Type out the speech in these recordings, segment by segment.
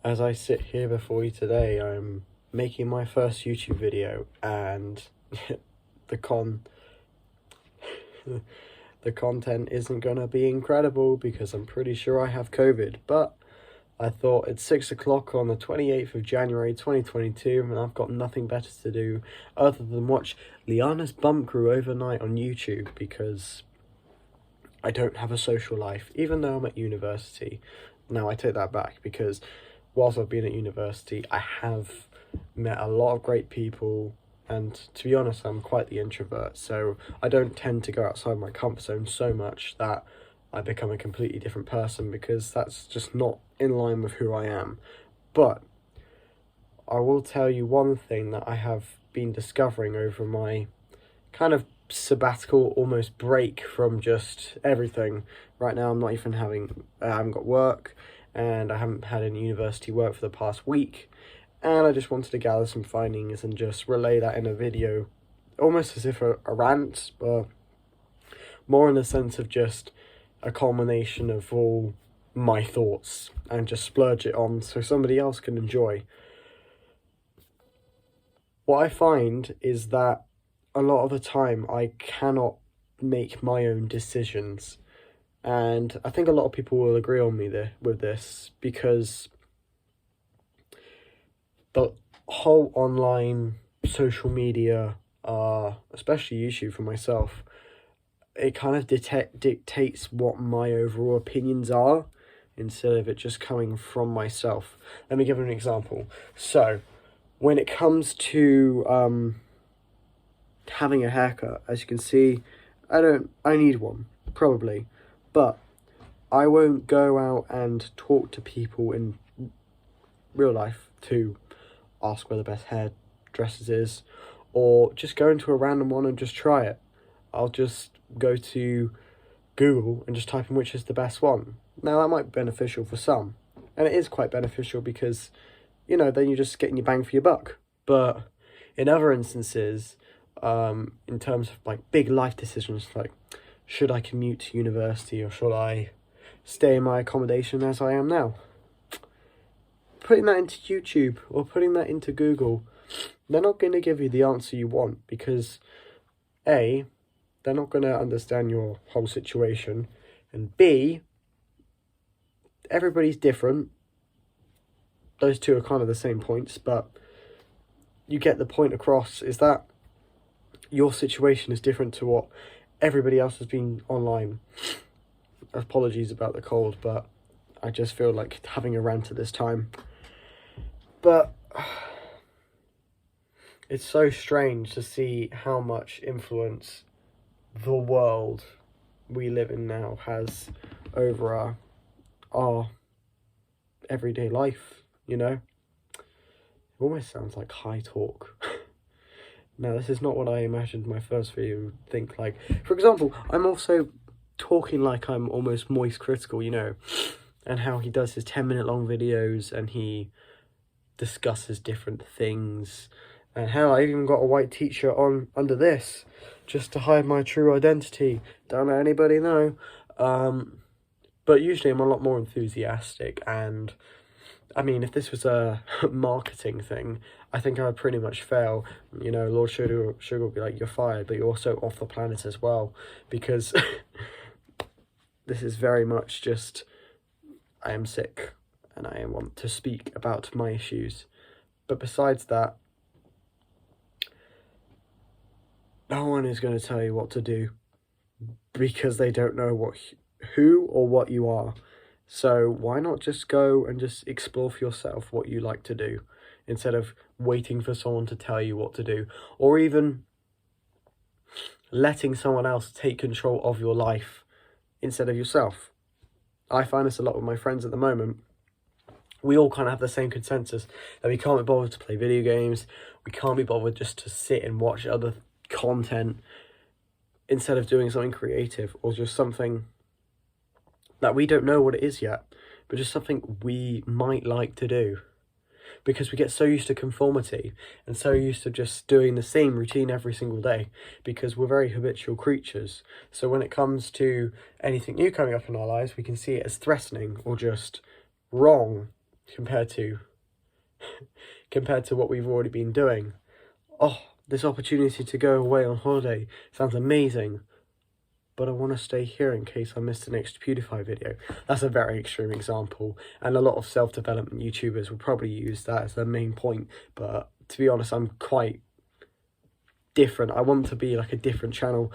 As I sit here before you today, I'm making my first YouTube video, and the con the content isn't gonna be incredible because I'm pretty sure I have COVID. But I thought it's 6 o'clock on the 28th of January 2022, and I've got nothing better to do other than watch Liana's Bump Crew overnight on YouTube because I don't have a social life, even though I'm at university. Now, I take that back because whilst I've been at university, I have met a lot of great people, and to be honest, I'm quite the introvert, so I don't tend to go outside my comfort zone so much that I become a completely different person, because that's just not in line with who I am. But I will tell you one thing that I have been discovering over my kind of sabbatical, almost break from just everything. Right now I'm not even I haven't got work, and I haven't had any university work for the past week, and I just wanted to gather some findings and just relay that in a video, almost as if a rant, but more in the sense of just a culmination of all my thoughts, and just splurge it on so somebody else can enjoy. What I find is that a lot of the time I cannot make my own decisions, and I think a lot of people will agree on me with this, because the whole online social media, especially YouTube for myself, it kind of dictates what my overall opinions are, instead of it just coming from myself. Let me give an example. So, when it comes to having a haircut, as you can see, I need one, probably, but I won't go out and talk to people in real life to ask where the best hairdressers is, or just go into a random one and just try it. I'll just go to Google and just type in which is the best one. Now, that might be beneficial for some, and it is quite beneficial because, then you're just getting your bang for your buck. But in other instances, in terms of like big life decisions, like should I commute to university or should I stay in my accommodation as I am now, putting that into YouTube or putting that into Google, they're not going to give you the answer you want, because A, they're not going to understand your whole situation, and B, everybody's different. Those two are kind of the same points, but you get the point across, is that your situation is different to what everybody else has been online. Apologies about the cold, but I just feel like having a rant at this time. But it's so strange to see how much influence the world we live in now has over our everyday life, It almost sounds like high talk. Now, this is not what I imagined my first video would think like. For example, I'm also talking like I'm almost Moist Critical, and how he does his 10-minute long videos and he discusses different things, and how I even got a white t-shirt on under this just to hide my true identity. Don't let anybody know. But usually I'm a lot more enthusiastic, and I mean, if this was a marketing thing, I think I would pretty much fail. Lord Sugar would be like, you're fired, but you're also off the planet as well, because this is very much just, I am sick, and I want to speak about my issues. But besides that, no one is going to tell you what to do, because they don't know who or what you are. So why not just go and just explore for yourself what you like to do, instead of waiting for someone to tell you what to do, or even letting someone else take control of your life instead of yourself. I find this a lot with my friends at the moment. We all kind of have the same consensus that we can't be bothered to play video games, we can't be bothered just to sit and watch other content instead of doing something creative, or just something that we don't know what it is yet, but just something we might like to do. Because we get so used to conformity and so used to just doing the same routine every single day, because we're very habitual creatures. So when it comes to anything new coming up in our lives, we can see it as threatening or just wrong. compared to what we've already been doing. Oh, this opportunity to go away on holiday sounds amazing, but I want to stay here in case I miss the next PewDiePie video. That's a very extreme example, and a lot of self-development YouTubers will probably use that as their main point, but to be honest, I'm quite different. I want to be like a different channel.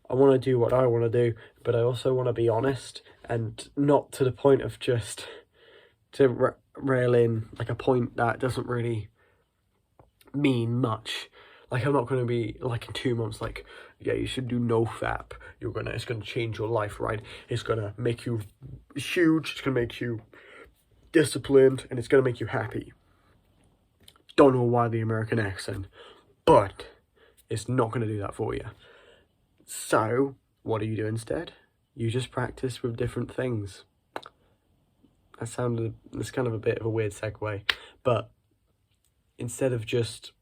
I want to do what I want to do, but I also want to be honest, and not to the point of just to rail in like a point that doesn't really mean much. Like, I'm not going to be like in 2 months like, yeah, you should do NoFap. It's going to change your life, right? It's going to make you huge. It's going to make you disciplined, and it's going to make you happy. Don't know why the American accent, but it's not going to do that for you. So what do you do instead? You just practice with different things. That's kind of a bit of a weird segue, but instead of just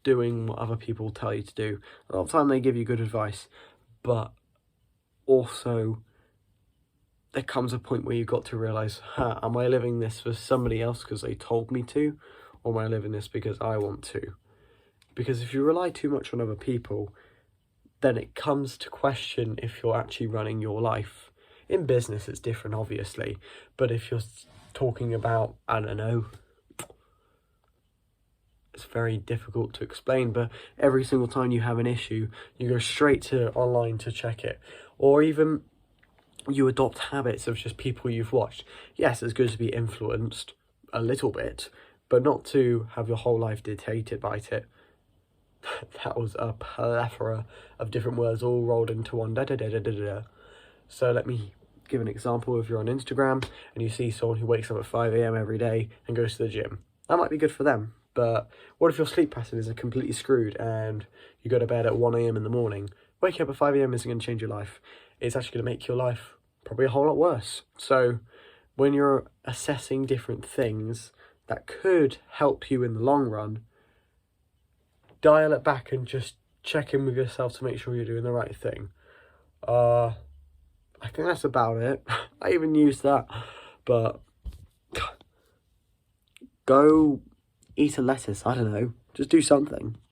doing what other people tell you to do, a lot of the time they give you good advice, but also there comes a point where you've got to realise, am I living this for somebody else because they told me to, or am I living this because I want to? Because if you rely too much on other people, then it comes to question if you're actually running your life. In business, it's different, obviously, but if you're talking about, I don't know, it's very difficult to explain, but every single time you have an issue, you go straight to online to check it. Or even you adopt habits of just people you've watched. Yes, it's good to be influenced a little bit, but not to have your whole life dictated by it. That was a plethora of different words all rolled into one. So let me give an example. If you're on Instagram and you see someone who wakes up at 5 a.m. every day and goes to the gym, that might be good for them. But what if your sleep pattern is completely screwed and you go to bed at 1 a.m. in the morning? Waking up at 5 a.m. isn't going to change your life. It's actually going to make your life probably a whole lot worse. So when you're assessing different things that could help you in the long run, dial it back and just check in with yourself to make sure you're doing the right thing. I think that's about it. I even used that, but go eat a lettuce. I don't know. Just do something.